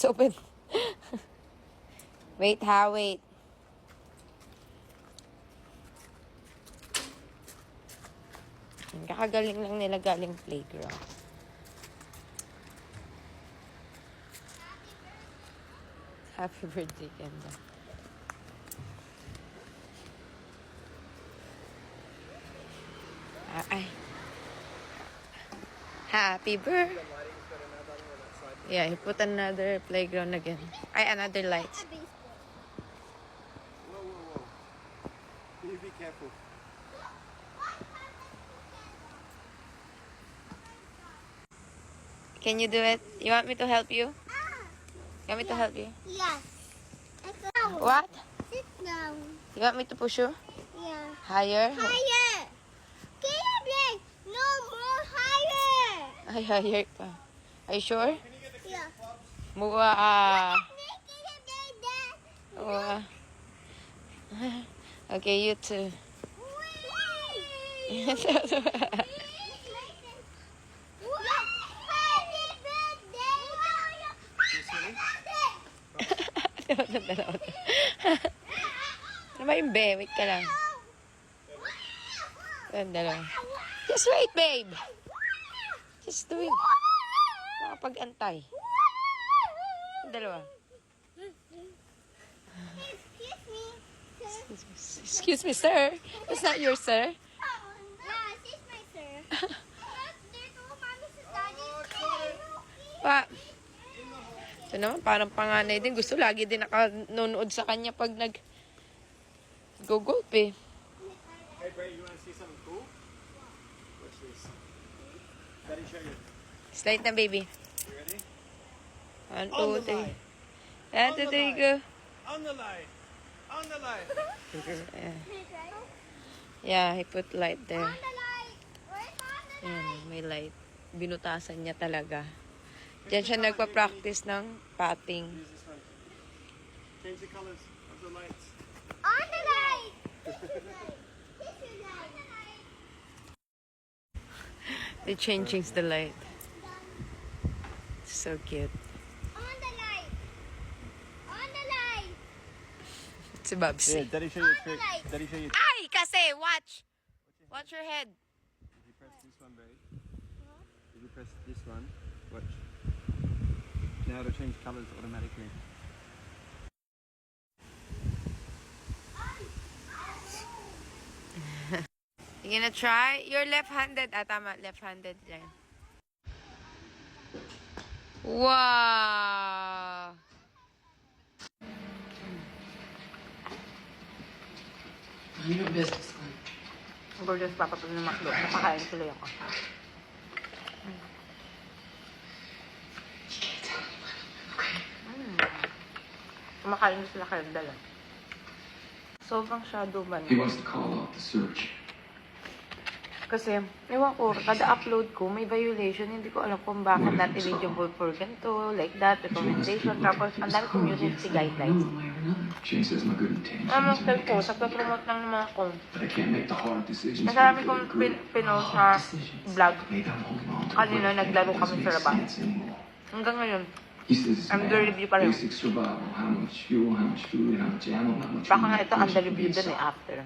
It's open. Wait, ha, wait. Kakagaling lang nila galing playground. Happy birthday, Kenda. Ay. Happy birthday. Yeah, he put another playground again. Ay, another light. Whoa, whoa, whoa. You be careful. Can you do it? You want me to help you? You want me to help you? Yes. What? Sit down. You want me to push you? Yeah. Higher? Higher. Caleb, no more higher. Ay, higher pa. Are you sure? Yeah. Move, Okay, you too. Ano ba yung be? Wait ka lang. Dalawa. Just wait, babe. Just do it. Makapag-antay. Dalawa. Excuse me, sir. It's not your sir. Yeah, she's my sir. There's no mommy sa daddy. Pa. Ito naman, parang panganay din. Gusto lagi din nakanonood sa kanya pag nag-go-golf eh. Hey, Bray, you want to see something cool? Watch this. Daddy, show you. Slide na, baby. You ready? 1, On 2, the 3. line. 1, 2, 3, go. On the line. On the line. Yeah, he put light there. On the light. Where's on the light? Ayan, may light. Binutasan niya talaga. Diyan siya nagpa-practice ng patting. Use this one. Change the colors of the lights. On the light. This light. They changing the light. So cute. On the light. On the light. Si Babsi. Yeah, Daddy, show you a trick. Daddy, show you. Ay! Kasi! Watch! Watch your head. If you press this one, Bray. If you press this one, watch. Now it'll change colors automatically. You gonna try? You're left-handed. Ah, tama. Left-handed yan. Wow! Ano yung business ko? Gorgeous papa pa ng McDo. Napakain tuloy ako. Kumakain sila kayo dala. Sobrang shadow ban. He wants to call off the search. Kasi, ewan ko, kada upload ko, may violation. Hindi ko alam kung bakit not eligible for ganito, like that, recommendation. Tapos, ang dami community guidelines. One way or another. Jane says I'm a good intention. Ang mga ko, nagpa-promote lang naman ako. But I can't make the hard decisions. Marami kong pinost sa vlog. Maybe I'm holding on to Kanina, naglaro kami sa labas. Hanggang ngayon, He says it's under review pa rin. basic survival. How much fuel, how much food, how much ammo, how much baka nga ito under review din eh, after.